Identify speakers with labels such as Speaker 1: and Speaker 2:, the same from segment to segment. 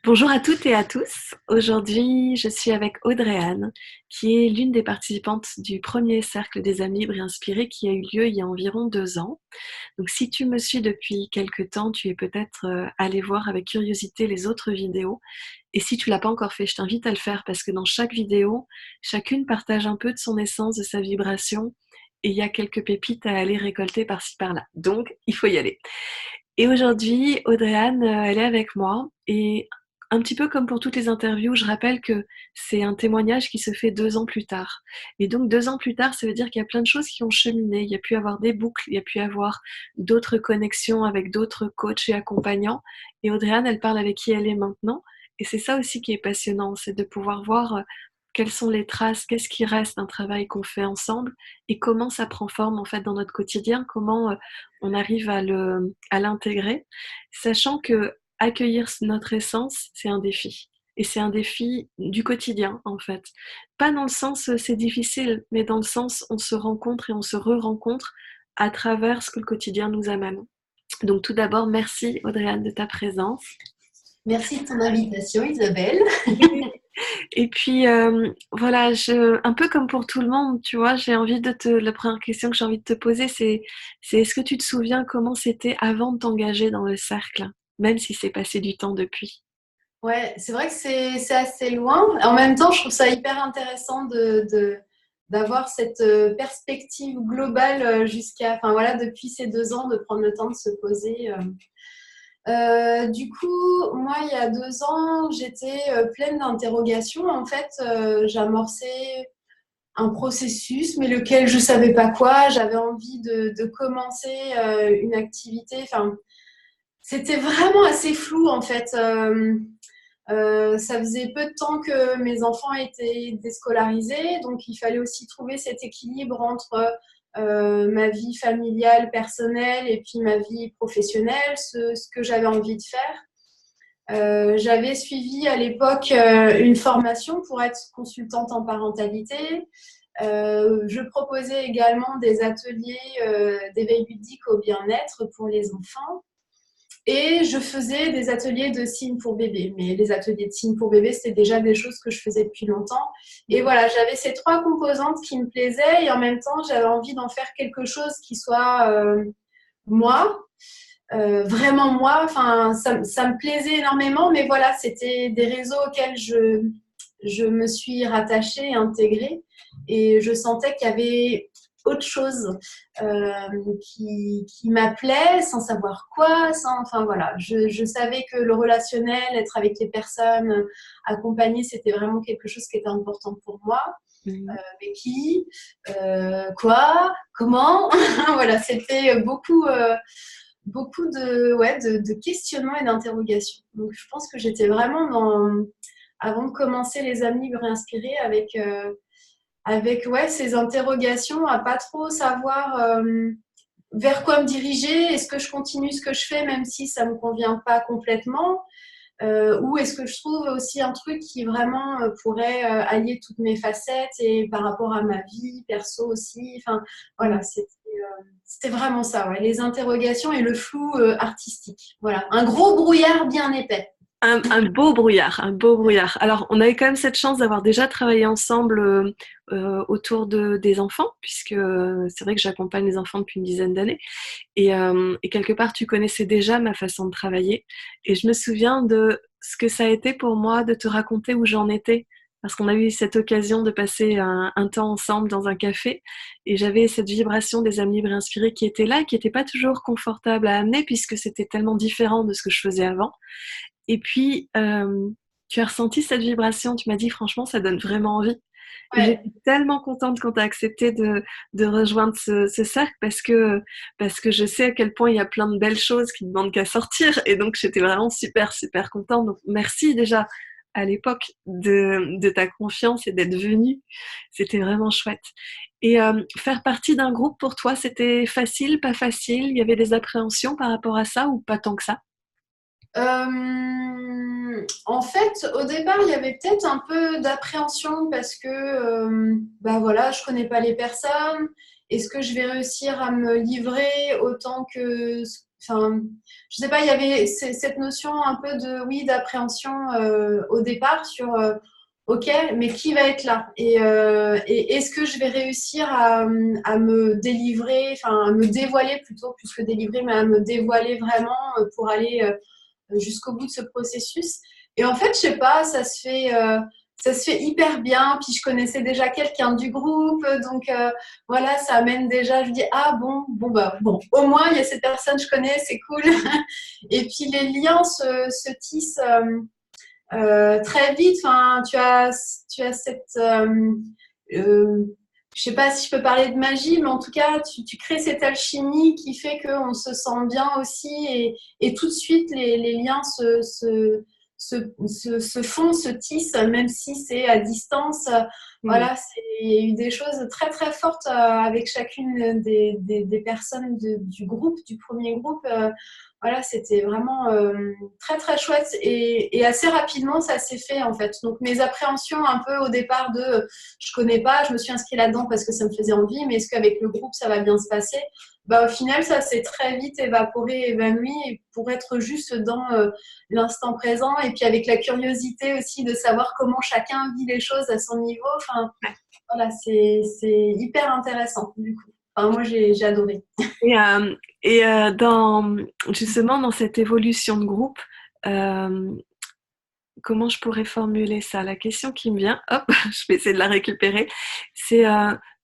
Speaker 1: Bonjour à toutes et à tous. Aujourd'hui, je suis avec Audrey-Anne, qui est l'une des participantes du premier cercle des Amis Libres et Inspirés qui a eu lieu il y a environ 2 ans. Donc, si tu me suis depuis quelque temps, tu es peut-être allé voir avec curiosité les autres vidéos. Et si tu l'as pas encore fait, je t'invite à le faire parce que dans chaque vidéo, chacune partage un peu de son essence, de sa vibration. Et il y a quelques pépites à aller récolter par-ci par-là. Donc, il faut y aller. Et aujourd'hui, Audrey-Anne, elle est avec moi. Et un petit peu comme pour toutes les interviews, je rappelle que c'est un témoignage qui se fait 2 ans plus tard. Et donc 2 ans plus tard, ça veut dire qu'il y a plein de choses qui ont cheminé. Il y a pu avoir des boucles, il y a pu avoir d'autres connexions avec d'autres coachs et accompagnants. Et Audrey-Anne, elle parle avec qui elle est maintenant. Et c'est ça aussi qui est passionnant, c'est de pouvoir voir quelles sont les traces, qu'est-ce qui reste d'un travail qu'on fait ensemble et comment ça prend forme en fait dans notre quotidien, comment on arrive à l'intégrer, sachant que accueillir notre essence, c'est un défi. Et c'est un défi du quotidien, en fait. Pas dans le sens c'est difficile, mais dans le sens on se rencontre et on se re-rencontre à travers ce que le quotidien nous amène. Donc tout d'abord, merci Audrey-Anne de ta présence.
Speaker 2: Merci de ton invitation, Isabelle.
Speaker 1: Et puis voilà, un peu comme pour tout le monde, tu vois, la première question que j'ai envie de te poser, c'est est-ce que tu te souviens comment c'était avant de t'engager dans le cercle, même si c'est passé du temps depuis?
Speaker 2: Ouais, c'est vrai que c'est assez loin. En même temps, je trouve ça hyper intéressant d'avoir cette perspective globale enfin voilà, depuis ces 2 ans, de prendre le temps de se poser. Du coup, moi, il y a 2 ans, j'étais pleine d'interrogations. En fait, j'amorçais un processus, mais lequel je savais pas quoi. J'avais envie de commencer une activité. Enfin, c'était vraiment assez flou en fait. Ça faisait peu de temps que mes enfants étaient déscolarisés, donc il fallait aussi trouver cet équilibre entre ma vie familiale, personnelle et puis ma vie professionnelle, ce que j'avais envie de faire. J'avais suivi à l'époque une formation pour être consultante en parentalité. Je proposais également des ateliers d'éveil ludique au bien-être pour les enfants. Et je faisais des ateliers de signes pour bébé. Mais les ateliers de signes pour bébé, c'était déjà des choses que je faisais depuis longtemps. Et voilà, j'avais ces trois composantes qui me plaisaient et en même temps, j'avais envie d'en faire quelque chose qui soit moi, vraiment moi. Enfin, ça me plaisait énormément, mais voilà, c'était des réseaux auxquels je me suis rattachée, intégrée. Et je sentais qu'il y avait autre chose qui m'appelait sans savoir quoi. Enfin voilà, je savais que le relationnel, être avec les personnes, accompagner, c'était vraiment quelque chose qui était important pour moi.
Speaker 1: Mhm.
Speaker 2: Mais qui, quoi, comment, voilà, c'était beaucoup de questionnements et d'interrogations. Donc je pense que j'étais vraiment avant de commencer les Amis Libres et Inspirés avec ouais, ces interrogations à pas trop savoir vers quoi me diriger. Est-ce que je continue ce que je fais même si ça me convient pas complètement, ou est-ce que je trouve aussi un truc qui vraiment pourrait allier toutes mes facettes et par rapport à ma vie perso aussi. Enfin voilà, c'était vraiment ça, ouais, les interrogations et le flou artistique. Voilà, un gros brouillard bien épais.
Speaker 1: Un beau brouillard, un beau brouillard. Alors, on avait quand même cette chance d'avoir déjà travaillé ensemble autour des enfants, puisque c'est vrai que j'accompagne les enfants depuis une dizaine d'années. Et quelque part, tu connaissais déjà ma façon de travailler. Et je me souviens de ce que ça a été pour moi de te raconter où j'en étais. Parce qu'on a eu cette occasion de passer un temps ensemble dans un café. Et j'avais cette vibration des amis libres et inspirés qui était là, qui n'était pas toujours confortable à amener, puisque c'était tellement différent de ce que je faisais avant. Et puis, tu as ressenti cette vibration. Tu m'as dit, franchement, ça donne vraiment envie. Et
Speaker 2: Ouais.
Speaker 1: j'étais tellement contente quand tu as accepté de rejoindre ce cercle parce que je sais à quel point il y a plein de belles choses qui ne demandent qu'à sortir. Et donc, j'étais vraiment super, super contente. Donc, merci déjà à l'époque de ta confiance et d'être venue. C'était vraiment chouette. Et faire partie d'un groupe pour toi, c'était facile, pas facile? Il y avait des appréhensions par rapport à ça ou pas tant que ça?
Speaker 2: En fait, au départ, il y avait peut-être un peu d'appréhension parce que, bah voilà, je connais pas les personnes. Est-ce que je vais réussir à me livrer autant que enfin, je sais pas, il y avait cette notion un peu de, oui, d'appréhension au départ sur, ok, mais qui va être là? Et est-ce que je vais réussir à me délivrer, enfin, à me dévoiler plutôt, plus que délivrer, mais à me dévoiler vraiment pour aller jusqu'au bout de ce processus. Et en fait, je sais pas, ça se fait hyper bien. Puis je connaissais déjà quelqu'un du groupe, donc voilà, ça amène déjà. Je dis ah bon, au moins il y a cette personne que je connais, c'est cool. Et puis les liens se tissent très vite. Enfin, tu as cette euh, je sais pas si je peux parler de magie, mais en tout cas, tu crées cette alchimie qui fait qu'on se sent bien aussi et tout de suite, les liens se font, se tissent, même si c'est à distance. Voilà, il y a eu des choses très très fortes avec chacune des personnes du groupe, du premier groupe. Voilà, c'était vraiment très très chouette et assez rapidement ça s'est fait en fait. Donc mes appréhensions un peu au départ de je connais pas, je me suis inscrite là-dedans parce que ça me faisait envie, mais est-ce qu'avec le groupe ça va bien se passer? Bah, au final ça s'est très vite évaporé, évanoui pour être juste dans l'instant présent et puis avec la curiosité aussi de savoir comment chacun vit les choses à son niveau. Enfin voilà, c'est hyper intéressant du coup. Enfin, moi j'ai adoré.
Speaker 1: Et, justement, dans cette évolution de groupe, euh, comment je pourrais formuler ça? La question qui me vient, hop, je vais essayer de la récupérer, c'est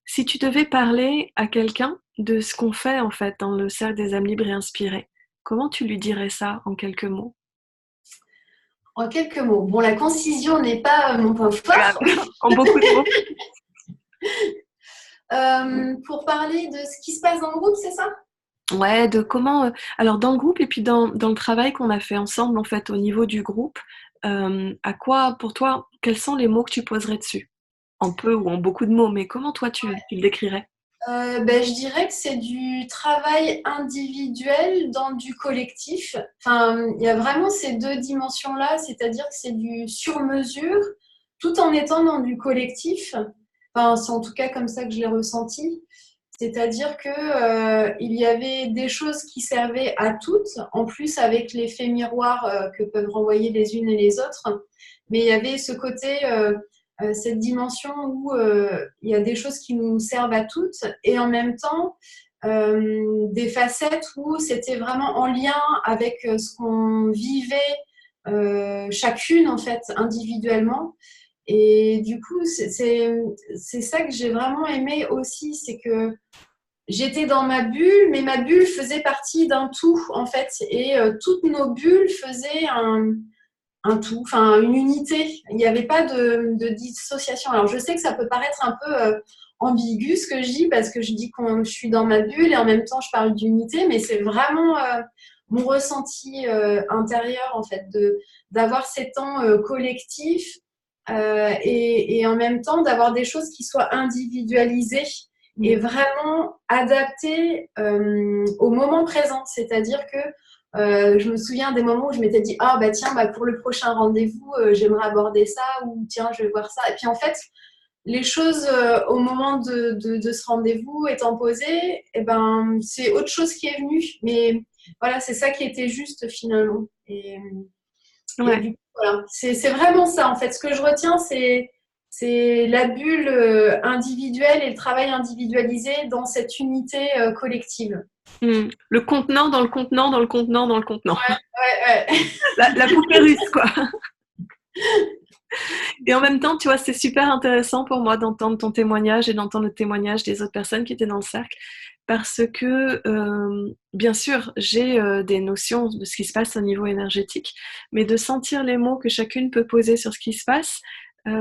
Speaker 1: si tu devais parler à quelqu'un de ce qu'on fait en fait dans le cercle des âmes libres et inspirées, comment tu lui dirais ça en quelques mots?
Speaker 2: En quelques mots. Bon, la concision n'est pas mon point fort.
Speaker 1: En beaucoup de mots.
Speaker 2: Pour parler de ce qui se passe dans le groupe, c'est ça?
Speaker 1: Ouais, de comment. Alors, dans le groupe et puis dans le travail qu'on a fait ensemble, en fait, au niveau du groupe, à quoi, pour toi, quels sont les mots que tu poserais dessus? En peu ou en beaucoup de mots, mais comment toi tu le décrirais?
Speaker 2: Ben, je dirais que c'est du travail individuel dans du collectif. Enfin, il y a vraiment ces deux dimensions-là, c'est-à-dire que c'est du sur-mesure tout en étant dans du collectif. Enfin, c'est en tout cas comme ça que je l'ai ressenti. C'est-à-dire que il y avait des choses qui servaient à toutes, en plus avec l'effet miroir que peuvent renvoyer les unes et les autres. Mais il y avait ce côté cette dimension où il y a des choses qui nous servent à toutes et en même temps des facettes où c'était vraiment en lien avec ce qu'on vivait chacune en fait individuellement. Et du coup, c'est ça que j'ai vraiment aimé aussi, c'est que j'étais dans ma bulle, mais ma bulle faisait partie d'un tout en fait, et toutes nos bulles faisaient un tout, enfin une unité. Il n'y avait pas de dissociation. Alors je sais que ça peut paraître un peu ambigu ce que je dis parce que je dis que je suis dans ma bulle et en même temps je parle d'unité, mais c'est vraiment mon ressenti intérieur en fait d'avoir ces temps collectifs et en même temps d'avoir des choses qui soient individualisées et vraiment adaptées au moment présent. C'est-à-dire que je me souviens des moments où je m'étais dit ah bah tiens bah pour le prochain rendez-vous j'aimerais aborder ça ou tiens je vais voir ça et puis en fait les choses au moment de ce rendez-vous étant posées et ben c'est autre chose qui est venue mais voilà c'est ça qui était juste finalement et
Speaker 1: Ouais.
Speaker 2: du coup voilà c'est vraiment ça en fait ce que je retiens c'est la bulle individuelle et le travail individualisé dans cette unité collective.
Speaker 1: Le contenant dans le contenant dans le contenant dans le contenant.
Speaker 2: Ouais, ouais.
Speaker 1: La poupée russe, quoi. Et en même temps, tu vois, c'est super intéressant pour moi d'entendre ton témoignage et d'entendre le témoignage des autres personnes qui étaient dans le cercle, parce que, bien sûr, j'ai des notions de ce qui se passe au niveau énergétique, mais de sentir les mots que chacune peut poser sur ce qui se passe,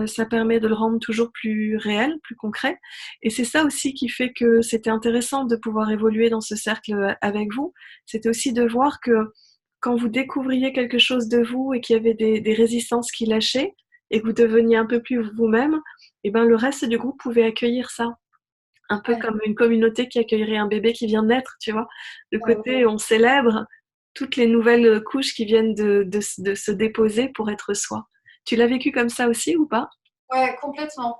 Speaker 1: ça permet de le rendre toujours plus réel, plus concret. Et c'est ça aussi qui fait que c'était intéressant de pouvoir évoluer dans ce cercle avec vous. C'était aussi de voir que quand vous découvriez quelque chose de vous et qu'il y avait des résistances qui lâchaient, et que vous deveniez un peu plus vous-même, et ben le reste du groupe pouvait accueillir ça. Un peu
Speaker 2: Ouais,
Speaker 1: comme une communauté qui accueillerait un bébé qui vient de naître, tu vois. Le
Speaker 2: ouais,
Speaker 1: côté, on célèbre toutes les nouvelles couches qui viennent de se déposer pour être soi. Tu l'as vécu comme ça aussi ou pas?
Speaker 2: ouais, complètement.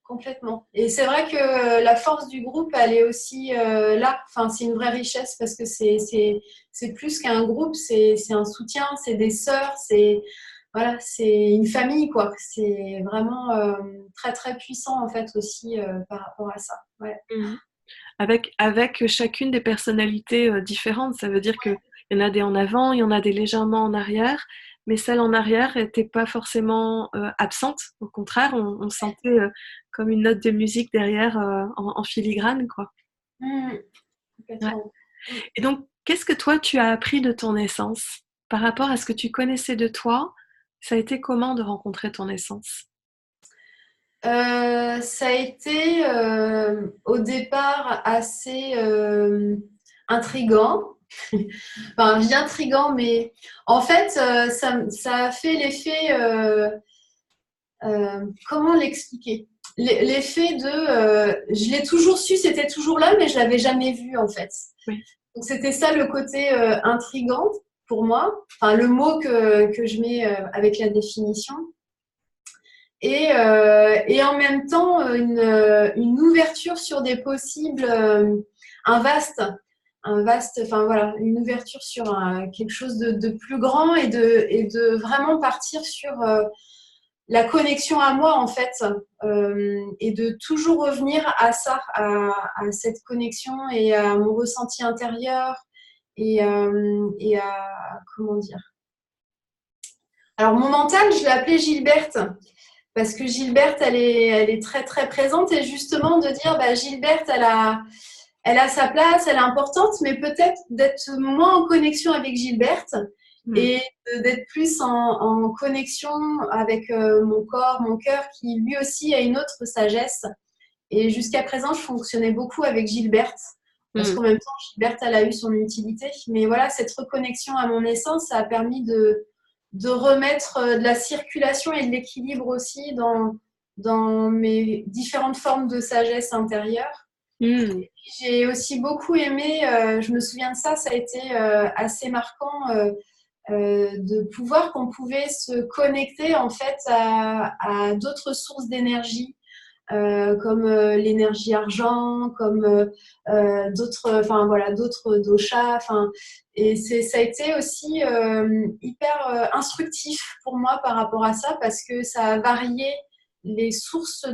Speaker 2: Complètement. Et c'est vrai que la force du groupe, elle est aussi là. Enfin, c'est une vraie richesse parce que c'est plus qu'un groupe, c'est un soutien, c'est des sœurs, c'est voilà, c'est une famille, quoi. C'est vraiment très, très puissant, en fait, aussi par rapport à ça. Ouais.
Speaker 1: Mhm. Avec chacune des personnalités différentes, ça veut dire qu'il y en a des en avant, il y en a des légèrement en arrière, mais celle en arrière n'était pas forcément absente. Au contraire, on sentait comme une note de musique derrière en filigrane, quoi.
Speaker 2: Mmh,
Speaker 1: Ouais.
Speaker 2: complètement. Mmh.
Speaker 1: Et donc, qu'est-ce que toi, tu as appris de ton essence par rapport à ce que tu connaissais de toi? Ça a été comment de rencontrer ton essence?
Speaker 2: Ça a été au départ assez intriguant. Enfin, je dis intriguant, mais en fait, ça a fait l'effet. Comment l'expliquer? L'effet de. Je l'ai toujours su, c'était toujours là, mais je l'avais jamais vu en fait.
Speaker 1: Oui.
Speaker 2: Donc c'était ça le côté intrigant pour moi. Enfin, le mot que je mets avec la définition. Et en même temps une ouverture sur des possibles, un vaste, enfin voilà, une ouverture sur quelque chose de plus grand et de vraiment partir sur la connexion à moi en fait, et de toujours revenir à ça, à cette connexion et à mon ressenti intérieur et à comment dire. Alors mon mental, je l'ai appelé Gilberte. Parce que Gilberte, elle est très très présente et justement de dire, bah, Gilberte, elle a sa place, elle est importante, mais peut-être d'être moins en connexion avec Gilberte
Speaker 1: Hmm.
Speaker 2: et d'être plus en connexion avec mon corps, mon cœur, qui lui aussi a une autre sagesse. Et jusqu'à présent, je fonctionnais beaucoup avec Gilberte, parce
Speaker 1: Hmm.
Speaker 2: qu'en même temps, Gilberte, elle a eu son utilité. Mais voilà, cette reconnexion à mon essence, ça a permis de remettre de la circulation et de l'équilibre aussi dans mes différentes formes de sagesse intérieure.
Speaker 1: Hmm.
Speaker 2: J'ai aussi beaucoup aimé, je me souviens de ça, ça a été assez marquant de pouvoir qu'on pouvait se connecter en fait à d'autres sources d'énergie comme l'énergie argent, comme d'autres, enfin voilà, d'autres doshas. Enfin, et ça a été aussi hyper instructif pour moi par rapport à ça parce que ça a varié les sources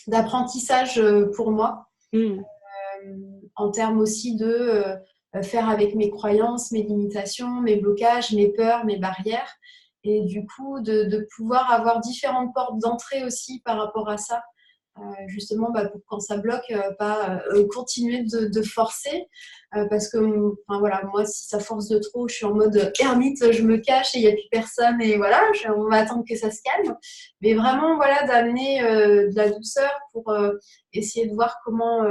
Speaker 2: d'apprentissage pour moi
Speaker 1: Hmm.
Speaker 2: en termes aussi de faire avec mes croyances, mes limitations, mes blocages, mes peurs, mes barrières. Et du coup, de pouvoir avoir différentes portes d'entrée aussi par rapport à ça. Justement bah, pour quand ça bloque, pas continuer de forcer. Parce que enfin, voilà, moi, si ça force de trop, je suis en mode ermite, je me cache et il n'y a plus personne. Et voilà, on va attendre que ça se calme. Mais vraiment, voilà, d'amener de la douceur pour essayer de voir comment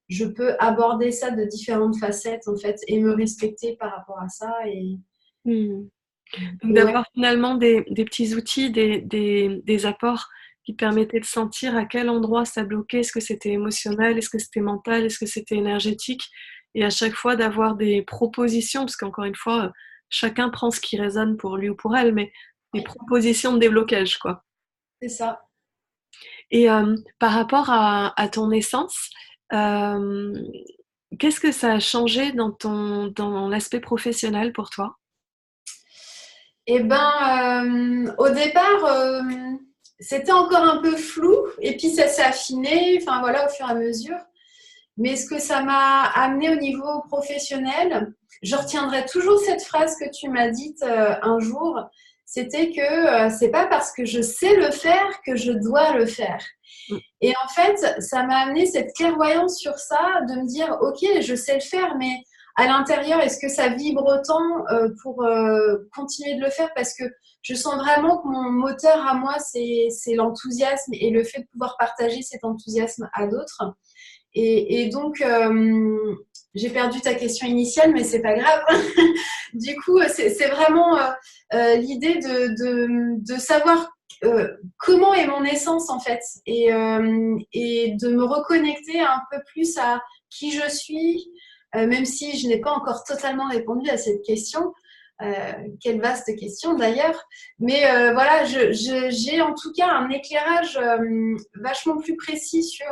Speaker 2: je peux aborder ça de différentes facettes en fait et me respecter par rapport à ça
Speaker 1: Hmm. Donc
Speaker 2: et ouais.
Speaker 1: d'avoir finalement des petits outils, des apports qui permettaient de sentir à quel endroit ça bloquait, est-ce que c'était émotionnel, est-ce que c'était mental, est-ce que c'était énergétique, et à chaque fois d'avoir des propositions, parce qu'encore une fois, chacun prend ce qui résonne pour lui ou pour elle, mais des propositions de déblocage, quoi.
Speaker 2: C'est ça.
Speaker 1: Et par rapport à ton essence, euh, qu'est-ce que ça a changé dans l'aspect professionnel pour toi?
Speaker 2: Et ben au départ c'était encore un peu flou et puis ça s'est affiné, enfin voilà, au fur et à mesure. Mais ce que ça m'a amené au niveau professionnel, je retiendrai toujours cette phrase que tu m'as dite un jour, c'était que c'est pas parce que je sais le faire que je dois le faire. Et en fait, ça m'a amené cette clairvoyance sur ça, de me dire, ok, je sais le faire, mais à l'intérieur, est-ce que ça vibre autant pour continuer de le faire? Parce que je sens vraiment que mon moteur à moi, c'est l'enthousiasme et le fait de pouvoir partager cet enthousiasme à d'autres. Et donc, j'ai perdu ta question initiale, mais c'est pas grave. Du coup, c'est vraiment l'idée de savoir comment est mon essence en fait et de me reconnecter un peu plus à qui je suis, même si je n'ai pas encore totalement répondu à cette question. Quelle vaste question d'ailleurs. Mais voilà, j'ai en tout cas un éclairage vachement plus précis sur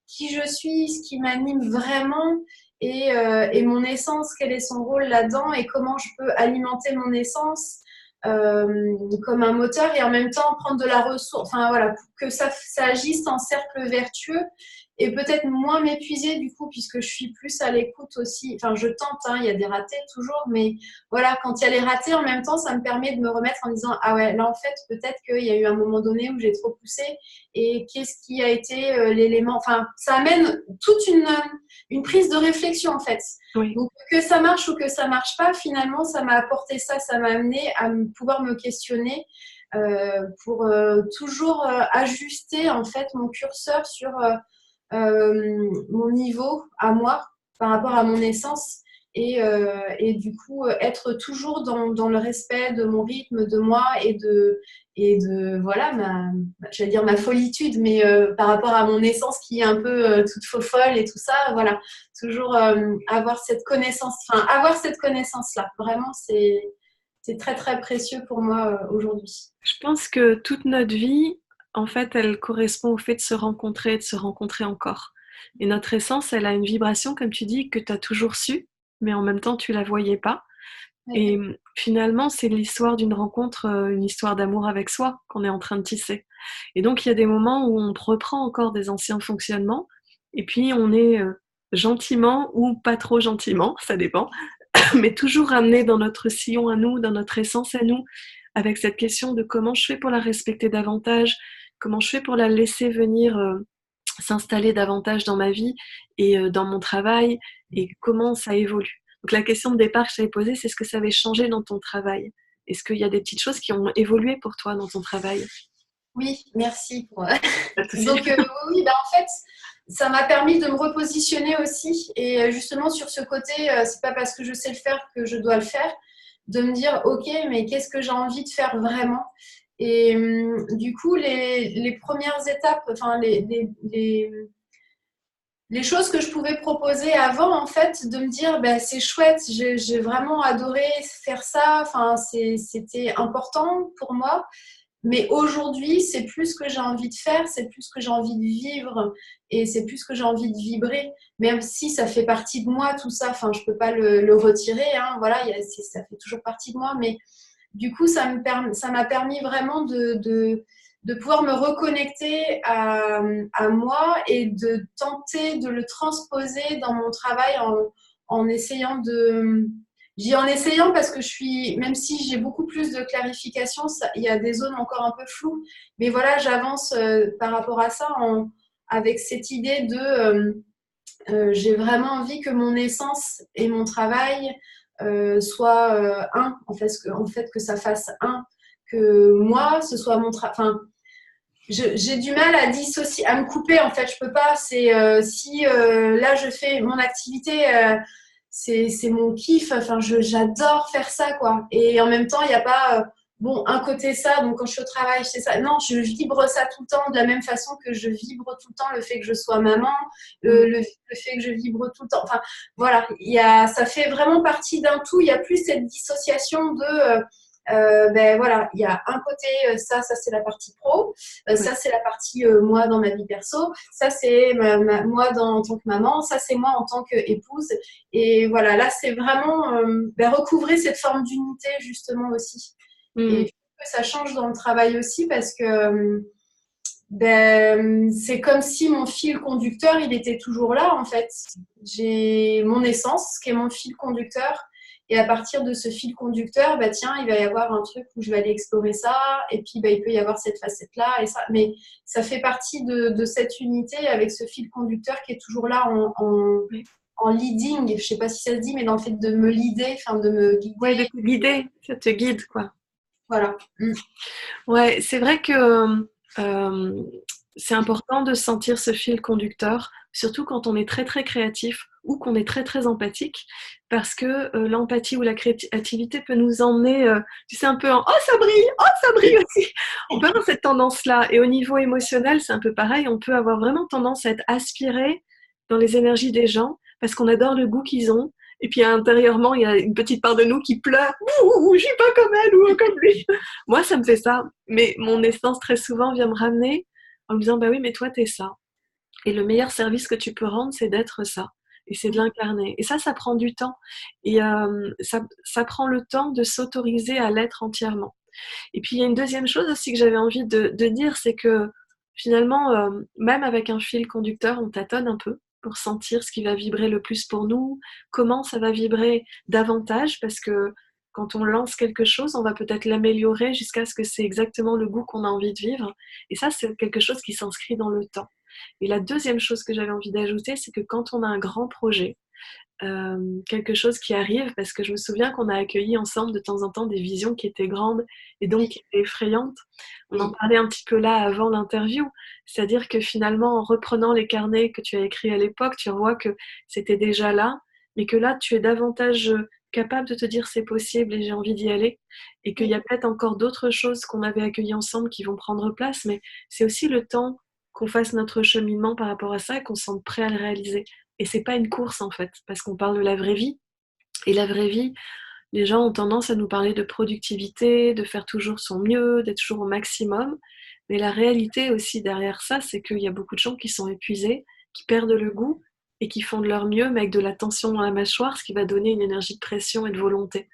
Speaker 2: qui je suis, ce qui m'anime vraiment et mon essence, quel est son rôle là-dedans et comment je peux alimenter mon essence comme un moteur et en même temps prendre de la ressource, enfin voilà, pour que ça agisse en cercle vertueux et peut-être moins m'épuiser du coup puisque je suis plus à l'écoute aussi, enfin je tente, hein, il y a des ratés toujours, mais voilà, quand il y a les ratés en même temps, ça me permet de me remettre en disant ah ouais, là en fait peut-être qu'il y a eu un moment donné où j'ai trop poussé et qu'est-ce qui a été l'élément, enfin ça amène toute une prise de réflexion en fait.
Speaker 1: Oui.
Speaker 2: Donc que ça marche ou que ça marche pas, finalement ça m'a apporté ça, ça m'a amené à pouvoir me questionner pour toujours ajuster en fait mon curseur sur mon niveau à moi par rapport à mon essence et du coup être toujours dans le respect de mon rythme, de moi et de voilà j'allais dire ma folitude, mais par rapport à mon essence qui est un peu toute faux folle et tout ça, voilà, toujours avoir cette connaissance là, vraiment c'est très très précieux pour moi aujourd'hui.
Speaker 1: Je pense que toute notre vie, en fait, elle correspond au fait de se rencontrer et de se rencontrer encore. Et notre essence, elle a une vibration, comme tu dis, que tu as toujours su, mais en même temps, tu la voyais pas.
Speaker 2: Ouais.
Speaker 1: Et finalement, c'est l'histoire d'une rencontre, une histoire d'amour avec soi qu'on est en train de tisser. Et donc, il y a des moments où on reprend encore des anciens fonctionnements, et puis on est gentiment ou pas trop gentiment, ça dépend, mais toujours ramené dans notre sillon à nous, dans notre essence à nous, avec cette question de comment je fais pour la respecter davantage, comment je fais pour la laisser venir s'installer davantage dans ma vie et dans mon travail, et comment ça évolue. Donc la question de départ que je t'avais posée, c'est ce que ça avait changé dans ton travail. Est-ce qu'il y a des petites choses qui ont évolué pour toi dans ton travail?
Speaker 2: Oui, merci pour.
Speaker 1: Pas de souci.
Speaker 2: Donc, oui, bah, en fait, ça m'a permis de me repositionner aussi. Et justement, sur ce côté, c'est pas parce que je sais le faire que je dois le faire. De me dire, OK, mais qu'est-ce que j'ai envie de faire vraiment? Et du coup, les premières étapes, enfin, les choses que je pouvais proposer avant, en fait, de me dire, bah, c'est chouette, j'ai vraiment adoré faire ça. Enfin, c'était important pour moi. Mais aujourd'hui, c'est plus ce que j'ai envie de faire, c'est plus ce que j'ai envie de vivre et c'est plus ce que j'ai envie de vibrer. Même si ça fait partie de moi, tout ça, enfin, je ne peux pas le retirer. Hein, voilà, ça fait toujours partie de moi. Mais du coup, ça m'a permis vraiment de pouvoir me reconnecter à moi et de tenter de le transposer dans mon travail en essayant de. Je dis en essayant parce que même si j'ai beaucoup plus de clarification, il y a des zones encore un peu floues. Mais voilà, j'avance par rapport à ça avec cette idée de j'ai vraiment envie que mon essence et mon travail soient un, en fait, que ça fasse un, que moi, ce soit mon travail. Enfin, j'ai du mal à dissocier, à me couper en fait. Je peux pas. C'est si là je fais mon activité, c'est mon kiff. Enfin, j'adore faire ça quoi. Et en même temps, il n'y a pas bon un côté ça. Donc quand je suis au travail, c'est ça. Non, je vibre ça tout le temps de la même façon que je vibre tout le temps le fait que je sois maman, le fait que je vibre tout le temps. Enfin voilà, ça fait vraiment partie d'un tout. Il n'y a plus cette dissociation de ben voilà, il y a un côté, ça c'est la partie pro, ça c'est la partie moi dans ma vie perso, ça c'est moi en tant que maman, ça c'est moi en tant qu'épouse. Et voilà, là c'est vraiment ben, recouvrer cette forme d'unité justement aussi. Et que ça change dans le travail aussi parce que ben, c'est comme si mon fil conducteur, il était toujours là en fait. J'ai mon essence qui est mon fil conducteur. Et à partir de ce fil conducteur, bah tiens, il va y avoir un truc où je vais aller explorer ça, et puis bah, il peut y avoir cette facette-là, et ça. Mais ça fait partie de cette unité avec ce fil conducteur qui est toujours là en leading. Je ne sais pas si ça se dit, mais dans le fait de me leader, enfin de me guider.
Speaker 1: Ouais, de te guider, ça te guide, quoi.
Speaker 2: Voilà.
Speaker 1: Ouais, c'est vrai que c'est important de sentir ce fil conducteur, surtout quand on est très très créatif ou qu'on est très très empathique, parce que l'empathie ou la créativité peut nous emmener, tu sais, un peu en oh ça brille aussi. On peut avoir cette tendance-là. Et au niveau émotionnel, c'est un peu pareil. On peut avoir vraiment tendance à être aspiré dans les énergies des gens parce qu'on adore le goût qu'ils ont Et puis intérieurement, il y a une petite part de nous qui pleure. Ouh, je suis pas comme elle ou comme lui. Moi, ça me fait ça. Mais mon essence, très souvent, vient me ramener en me disant, bah oui, mais toi, t'es ça. Et le meilleur service que tu peux rendre, c'est d'être ça. Et c'est de l'incarner. Et ça prend du temps. Et ça prend le temps de s'autoriser à l'être entièrement. Et puis, il y a une deuxième chose aussi que j'avais envie de dire, c'est que finalement, même avec un fil conducteur, on tâtonne un peu pour sentir ce qui va vibrer le plus pour nous, comment ça va vibrer davantage, parce que quand on lance quelque chose, on va peut-être l'améliorer jusqu'à ce que c'est exactement le goût qu'on a envie de vivre. Et ça, c'est quelque chose qui s'inscrit dans le temps. Et la deuxième chose que j'avais envie d'ajouter, c'est que quand on a un grand projet, quelque chose qui arrive, parce que je me souviens qu'on a accueilli ensemble de temps en temps des visions qui étaient grandes et donc qui étaient effrayantes. On en parlait un petit peu là avant l'interview, c'est-à-dire que finalement en reprenant les carnets que tu as écrits à l'époque, tu vois que c'était déjà là, mais que là tu es davantage capable de te dire c'est possible et j'ai envie d'y aller, et qu'il y a peut-être encore d'autres choses qu'on avait accueillies ensemble qui vont prendre place, mais c'est aussi le temps qu'on fasse notre cheminement par rapport à ça et qu'on se sente prêt à le réaliser. Et c'est pas une course en fait, parce qu'on parle de la vraie vie. Et la vraie vie, les gens ont tendance à nous parler de productivité, de faire toujours son mieux, d'être toujours au maximum. Mais la réalité aussi derrière ça, c'est qu'il y a beaucoup de gens qui sont épuisés, qui perdent le goût et qui font de leur mieux, mais avec de la tension dans la mâchoire, ce qui va donner une énergie de pression et de volonté.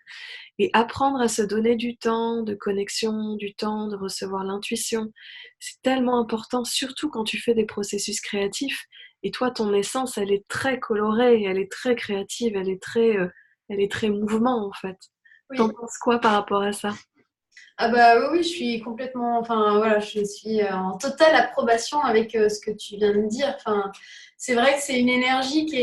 Speaker 1: Et apprendre à se donner du temps de connexion, du temps de recevoir l'intuition, c'est tellement important, surtout quand tu fais des processus créatifs. Et toi, ton essence, elle est très colorée, elle est très créative, elle est très mouvement en fait. T'en
Speaker 2: Oui.
Speaker 1: penses quoi par rapport à ça?
Speaker 2: Ah bah oui, oui, je suis complètement, enfin voilà, je suis en totale approbation avec ce que tu viens de dire. Enfin, c'est vrai que c'est une énergie qui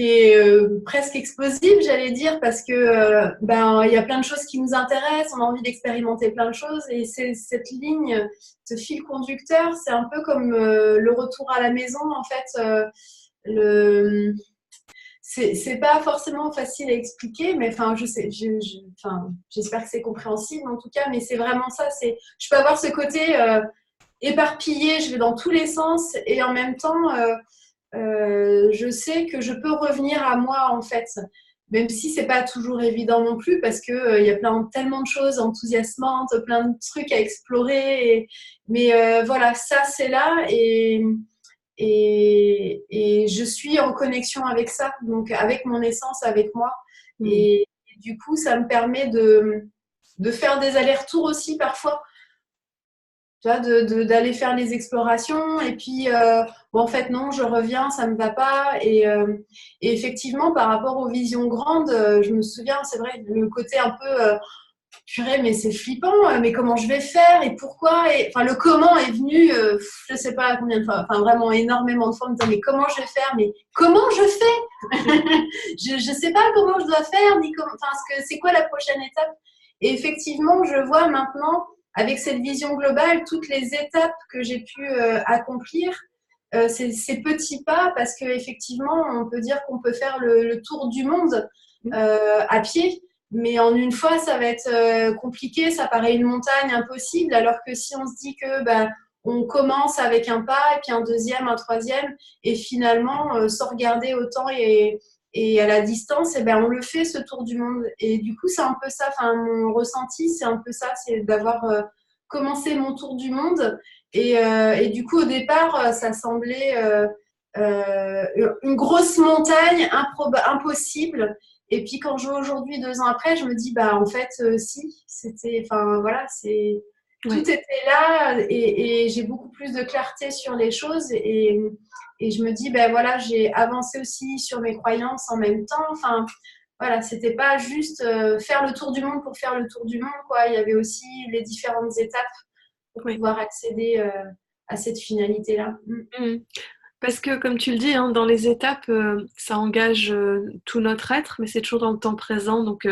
Speaker 2: est presque explosive, j'allais dire, parce que ben il y a plein de choses qui nous intéressent, on a envie d'expérimenter plein de choses, et c'est cette ligne, ce fil conducteur, c'est un peu comme le retour à la maison en fait. Le c'est pas forcément facile à expliquer, mais enfin, je sais, enfin, j'espère que c'est compréhensible en tout cas, mais c'est vraiment ça. Je peux avoir ce côté éparpillé, je vais dans tous les sens, et en même temps, je sais que je peux revenir à moi en fait, même si c'est pas toujours évident non plus, parce que il y a tellement de choses enthousiasmantes, plein de trucs à explorer, mais voilà, ça c'est là, et je suis en connexion avec ça, donc avec mon essence, avec moi.
Speaker 1: Mm.
Speaker 2: Et du coup, ça me permet de faire des allers-retours aussi parfois, tu vois, d'aller faire les explorations. Et puis, bon, en fait, non, je reviens, ça ne me va pas. Et effectivement, par rapport aux visions grandes, je me souviens, c'est vrai, le côté un peu purée, mais c'est flippant, mais comment je vais faire et pourquoi, et enfin le comment est venu, je sais pas combien de fois, enfin vraiment énormément de fois, me disant mais comment je vais faire, mais comment je fais, je sais pas comment je dois faire, ni comment, enfin c'est quoi la prochaine étape. Et effectivement, je vois maintenant avec cette vision globale toutes les étapes que j'ai pu accomplir. Ces petits pas, parce qu'effectivement, on peut dire qu'on peut faire le tour du monde à pied, mais en une fois, ça va être compliqué, ça paraît une montagne impossible, alors que si on se dit que bah, on commence avec un pas, et puis un deuxième, un troisième, et finalement, sans regarder au temps et à la distance, et ben, on le fait, ce tour du monde. Et du coup, c'est un peu ça, enfin, mon ressenti, c'est un peu ça, c'est d'avoir commencé mon tour du monde. Et du coup, au départ, ça semblait une grosse montagne impossible. Et puis quand je vois aujourd'hui, 2 ans après, je me dis, bah en fait, si, c'était, enfin voilà, tout
Speaker 1: Ouais.
Speaker 2: était là, et j'ai beaucoup plus de clarté sur les choses, et je me dis, ben voilà, j'ai avancé aussi sur mes croyances en même temps. Enfin voilà, c'était pas juste faire le tour du monde pour faire le tour du monde, quoi. Il y avait aussi les différentes étapes pour
Speaker 1: Ouais.
Speaker 2: pouvoir accéder à cette finalité-là.
Speaker 1: Mm. Parce que, comme tu le dis, hein, dans les étapes, ça engage tout notre être, mais c'est toujours dans le temps présent. Donc,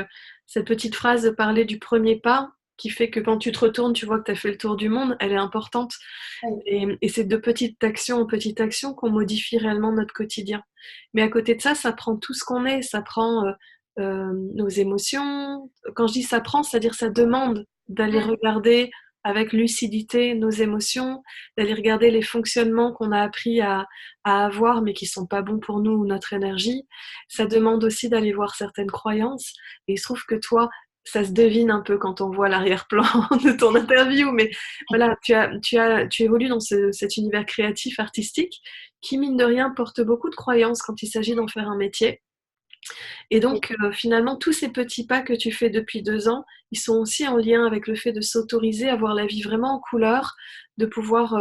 Speaker 1: cette petite phrase de parler du premier pas, qui fait que quand tu te retournes, tu vois que tu as fait le tour du monde, elle est importante.
Speaker 2: Ouais.
Speaker 1: Et c'est de petite action qu'on modifie réellement notre quotidien. Mais à côté de ça, ça prend tout ce qu'on est, ça prend nos émotions. Quand je dis ça prend, c'est-à-dire ça demande d'aller regarder avec lucidité nos émotions, d'aller regarder les fonctionnements qu'on a appris à avoir mais qui sont pas bons pour nous ou notre énergie. Ça demande aussi d'aller voir certaines croyances. Et il se trouve que toi, ça se devine un peu quand on voit l'arrière-plan de ton interview, mais voilà, tu évolues dans cet univers créatif, artistique, qui mine de rien porte beaucoup de croyances quand il s'agit d'en faire un métier. Et
Speaker 2: Oui,
Speaker 1: donc, finalement, tous ces petits pas que tu fais depuis 2 ans, ils sont aussi en lien avec le fait de s'autoriser à voir la vie vraiment en couleur, de pouvoir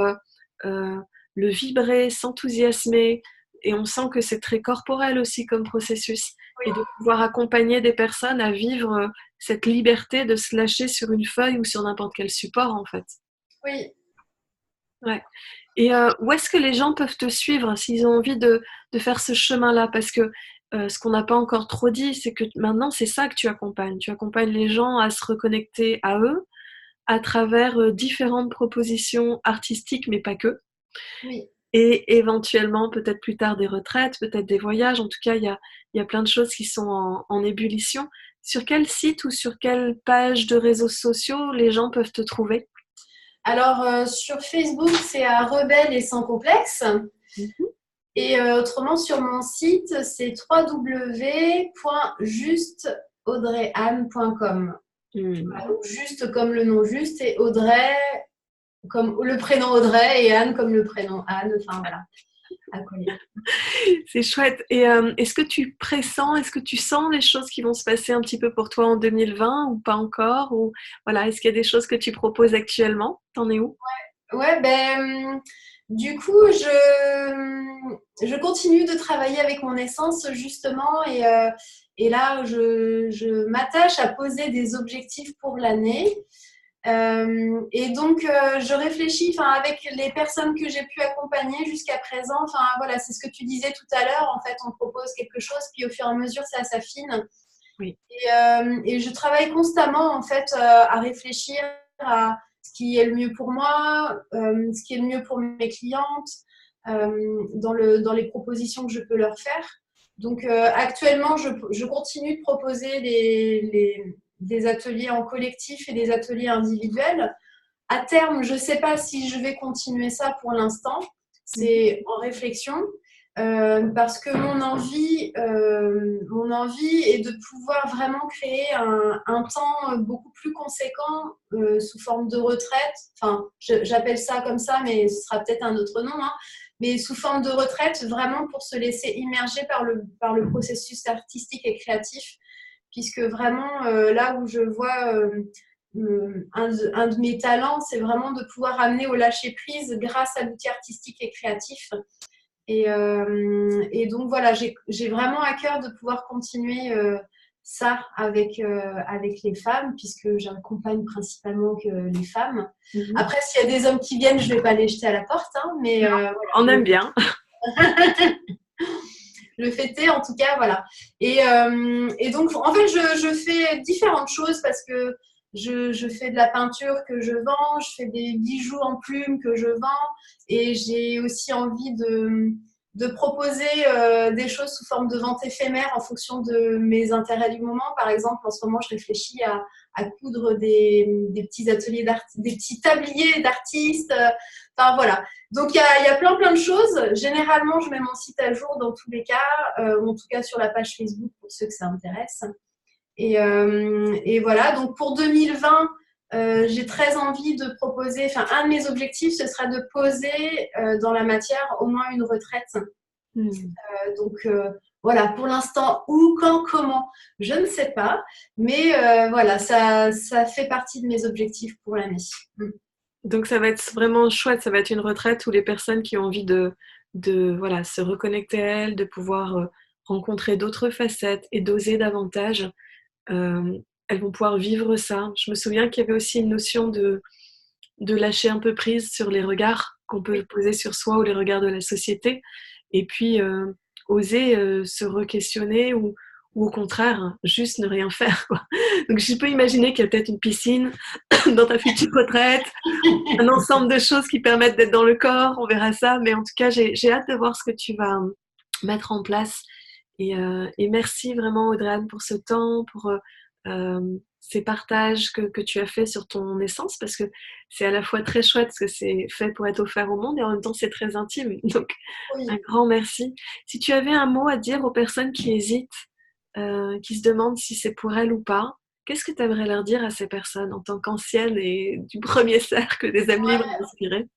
Speaker 1: euh, le vibrer, s'enthousiasmer. Et on sent que c'est très corporel aussi comme processus. Et de pouvoir accompagner des personnes à vivre cette liberté de se lâcher sur une feuille ou sur n'importe quel support, en fait.
Speaker 2: oui.
Speaker 1: Ouais. Et où est-ce que les gens peuvent te suivre s'ils ont envie de faire ce chemin-là? Parce que ce qu'on n'a pas encore trop dit, c'est que maintenant, c'est ça que tu accompagnes. Tu accompagnes les gens à se reconnecter à eux à travers différentes propositions artistiques, mais pas que.
Speaker 2: Oui.
Speaker 1: Et éventuellement, peut-être plus tard, des retraites, peut-être des voyages. En tout cas, il y a plein de choses qui sont en ébullition. Sur quel site ou sur quelle page de réseaux sociaux les gens peuvent te trouver?
Speaker 2: Alors, sur Facebook, c'est à Rebelle et sans complexe.
Speaker 1: Mhm.
Speaker 2: Et autrement, sur mon site, c'est www.justeaudreyanne.com.
Speaker 1: Hmm.
Speaker 2: Voilà, donc juste comme le nom juste et Audrey comme le prénom Audrey et Anne comme le prénom Anne. Enfin voilà, à coller.
Speaker 1: C'est chouette. Et est-ce que tu pressens, est-ce que tu sens les choses qui vont se passer un petit peu pour toi en 2020 ou pas encore? Ou voilà, est-ce qu'il y a des choses que tu proposes actuellement? T'en es où?
Speaker 2: Ouais, du coup, je continue de travailler avec mon essence justement et là, je m'attache à poser des objectifs pour l'année. Et donc, je réfléchis, enfin, avec les personnes que j'ai pu accompagner jusqu'à présent. Enfin, voilà, c'est ce que tu disais tout à l'heure. En fait, on propose quelque chose, puis au fur et à mesure, ça s'affine.
Speaker 1: Oui.
Speaker 2: Et je travaille constamment, en fait, à réfléchir à ce qui est le mieux pour moi, ce qui est le mieux pour mes clientes, dans les propositions que je peux leur faire. Donc, actuellement, je continue de proposer des ateliers en collectif et des ateliers individuels. À terme, je ne sais pas si je vais continuer ça pour l'instant.
Speaker 1: Mhm.
Speaker 2: C'est en réflexion. Parce que mon envie est de pouvoir vraiment créer un temps beaucoup plus conséquent sous forme de retraite. Enfin, j'appelle ça comme ça, mais ce sera peut-être un autre nom. Hein. Mais sous forme de retraite, vraiment pour se laisser immerger par le processus artistique et créatif, puisque vraiment là où je vois un de mes talents, c'est vraiment de pouvoir amener au lâcher prise grâce à l'outil artistique et créatif. Et donc voilà, j'ai vraiment à cœur de pouvoir continuer ça avec les femmes, puisque j'accompagne principalement que les femmes.
Speaker 1: Mhm.
Speaker 2: Après, s'il y a des hommes qui viennent, je ne vais pas les jeter à la porte, hein, mais
Speaker 1: On
Speaker 2: voilà,
Speaker 1: aime bien.
Speaker 2: le fêter en tout cas, voilà. Et donc, en fait, je fais différentes choses parce que je fais de la peinture que je vends, je fais des bijoux en plumes que je vends et j'ai aussi envie de proposer des choses sous forme de vente éphémère en fonction de mes intérêts du moment. Par exemple, en ce moment, je réfléchis à coudre des petits ateliers des petits tabliers d'artistes. Enfin, voilà. Donc, il y a plein de choses. Généralement, je mets mon site à jour dans tous les cas, ou en tout cas sur la page Facebook pour ceux que ça intéresse. Et voilà, donc pour 2020, j'ai très envie de proposer, enfin, un de mes objectifs, ce sera de poser dans la matière au moins une retraite.
Speaker 1: Hmm.
Speaker 2: Donc, voilà, pour l'instant, où, quand, comment, je ne sais pas. Mais voilà, ça fait partie de mes objectifs pour l'année.
Speaker 1: Donc ça va être vraiment chouette, ça va être une retraite où les personnes qui ont envie de voilà, se reconnecter à elles, de pouvoir rencontrer d'autres facettes et d'oser davantage, euh, elles vont pouvoir vivre ça. Je me souviens qu'il y avait aussi une notion de lâcher un peu prise sur les regards qu'on peut
Speaker 2: Oui,
Speaker 1: poser sur soi ou les regards de la société, et puis oser se re-questionner ou au contraire, juste ne rien faire, quoi. Donc je peux imaginer qu'il y a peut-être une piscine dans ta future retraite, un ensemble de choses qui permettent d'être dans le corps, on verra ça, mais en tout cas, j'ai hâte de voir ce que tu vas mettre en place. Et merci vraiment, Audrey-Anne, pour ce temps, pour ces partages que tu as fait sur ton essence, parce que c'est à la fois très chouette, parce que c'est fait pour être offert au monde, et en même temps c'est très intime. Donc un
Speaker 2: Oui.
Speaker 1: grand merci. Si tu avais un mot à dire aux personnes qui hésitent, qui se demandent si c'est pour elles ou pas, qu'est-ce que tu aimerais leur dire à ces personnes en tant qu'ancienne et du premier cercle des âmes libres et inspirées?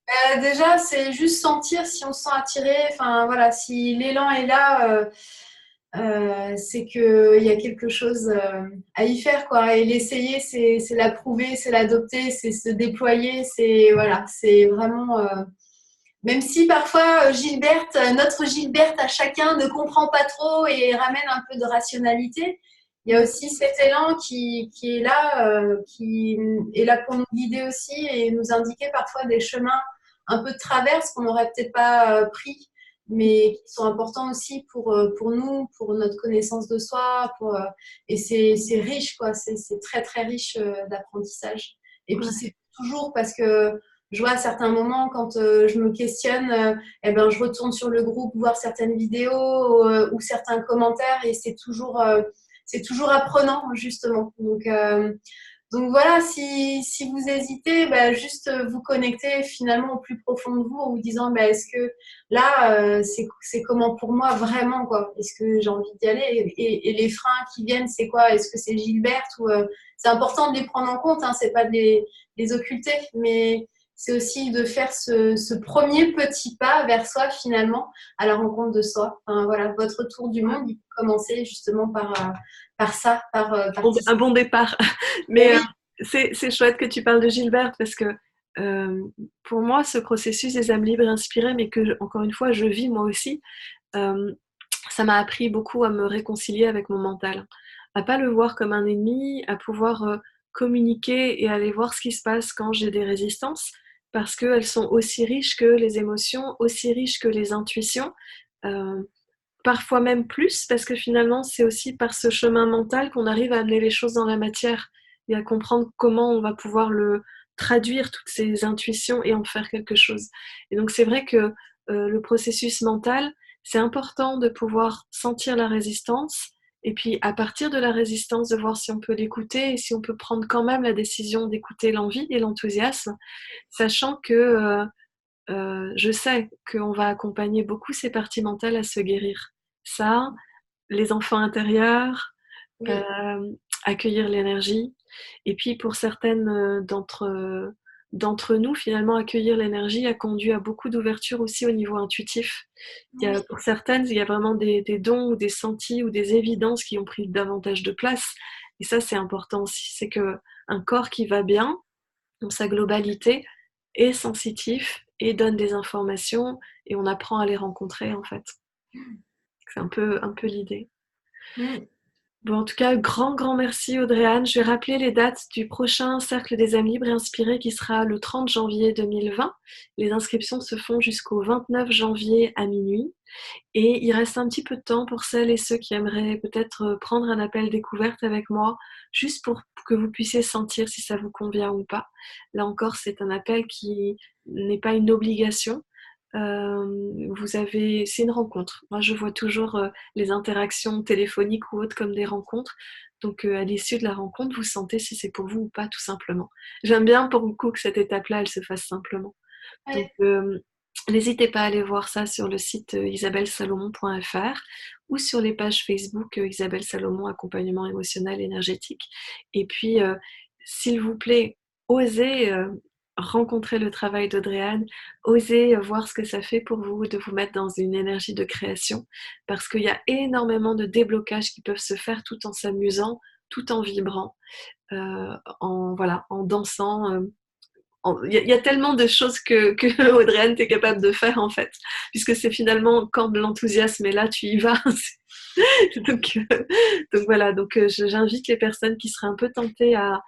Speaker 2: Déjà, c'est juste sentir si on se sent attiré. Enfin, voilà, si l'élan est là, c'est qu'il y a quelque chose à y faire, quoi. Et l'essayer, c'est l'approuver, c'est l'adopter, c'est se déployer. C'est voilà, c'est vraiment. Même si parfois Gilberte, notre Gilberte à chacun ne comprend pas trop et ramène un peu de rationalité, il y a aussi cet élan qui est là pour nous guider aussi et nous indiquer parfois des chemins un peu de traverse qu'on n'aurait peut-être pas pris, mais qui sont importants aussi pour nous, pour notre connaissance de soi. Et c'est riche, quoi. C'est très, très riche d'apprentissage. Et puis,
Speaker 1: Ouais,
Speaker 2: c'est toujours parce que je vois à certains moments, quand je me questionne, eh ben, je retourne sur le groupe voir certaines vidéos ou certains commentaires et c'est toujours apprenant, justement. Donc voilà, si vous hésitez, bah, juste vous connecter finalement au plus profond de vous en vous disant bah, est-ce que là, c'est comment pour moi vraiment, quoi? Est-ce que j'ai envie d'y aller et les freins qui viennent, c'est quoi? Est-ce que c'est Gilberte ou c'est important de les prendre en compte, hein, c'est pas de les occulter, mais c'est aussi de faire ce premier petit pas vers soi finalement, à la rencontre de soi. Enfin, voilà, votre tour du
Speaker 1: ouais.
Speaker 2: monde, il peut commencer justement par ça, par
Speaker 1: Bon,
Speaker 2: tisser.
Speaker 1: un bon départ.
Speaker 2: Mais
Speaker 1: Mais
Speaker 2: oui,
Speaker 1: c'est chouette que tu parles de Gilberte parce que euh, pour moi, ce processus des âmes libres et inspirées, mais que, encore une fois, je vis moi aussi, euh, ça m'a appris beaucoup à me réconcilier avec mon mental, à pas le voir comme un ennemi, à pouvoir communiquer et aller voir ce qui se passe quand j'ai des résistances, parce qu'elles sont aussi riches que les émotions, aussi riches que les intuitions, euh, parfois même plus, parce que finalement, c'est aussi par ce chemin mental qu'on arrive à amener les choses dans la matière et à comprendre comment on va pouvoir le traduire, toutes ces intuitions, et en faire quelque chose. Et donc, c'est vrai que le processus mental, c'est important de pouvoir sentir la résistance, et puis à partir de la résistance, de voir si on peut l'écouter et si on peut prendre quand même la décision d'écouter l'envie et l'enthousiasme, sachant que je sais qu'on va accompagner beaucoup ces parties mentales à se guérir. Ça, les enfants intérieurs,
Speaker 2: oui,
Speaker 1: euh, accueillir l'énergie. Et puis pour certaines d'entre nous, finalement, accueillir l'énergie a conduit à beaucoup d'ouverture aussi au niveau intuitif.
Speaker 2: oui,
Speaker 1: Pour certaines, il y a vraiment des dons ou des sentis ou des évidences qui ont pris davantage de place. Et ça, c'est important aussi. C'est que un corps qui va bien, dans sa globalité, est sensitif et donne des informations et on apprend à les rencontrer en fait. C'est un peu l'idée.
Speaker 2: mm,
Speaker 1: Bon, en tout cas, grand merci Audrey-Anne. Je vais rappeler les dates du prochain Cercle des âmes libres et inspirées qui sera le 30 janvier 2020. Les inscriptions se font jusqu'au 29 janvier à minuit. Et il reste un petit peu de temps pour celles et ceux qui aimeraient peut-être prendre un appel découverte avec moi, juste pour que vous puissiez sentir si ça vous convient ou pas. Là encore, c'est un appel qui n'est pas une obligation. C'est une rencontre. Moi, je vois toujours les interactions téléphoniques ou autres comme des rencontres. Donc, à l'issue de la rencontre, vous sentez si c'est pour vous ou pas, tout simplement. J'aime bien pour le coup que cette étape-là, elle se fasse simplement. Donc,
Speaker 2: ouais,
Speaker 1: n'hésitez pas à aller voir ça sur le site isabellesalomon.fr ou sur les pages Facebook Isabelle Salomon, accompagnement émotionnel énergétique. Et puis, s'il vous plaît, osez rencontrer le travail d'Audrey-Anne, osez voir ce que ça fait pour vous de vous mettre dans une énergie de création, parce qu'il y a énormément de déblocages qui peuvent se faire tout en s'amusant, tout en vibrant, voilà, en dansant. Il y a tellement de choses que Audrey-Anne est capable de faire en fait, puisque c'est finalement quand de l'enthousiasme est là, tu y vas. donc, donc voilà, donc j'invite les personnes qui seraient un peu tentées à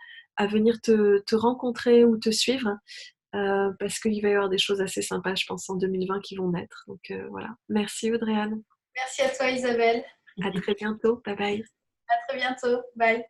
Speaker 1: venir te rencontrer ou te suivre, parce qu'il va y avoir des choses assez sympas, je pense, en 2020 qui vont naître. Donc voilà, merci Audrey-Anne,
Speaker 2: merci à toi Isabelle.
Speaker 1: à très bientôt, bye bye.
Speaker 2: À très bientôt. Bye.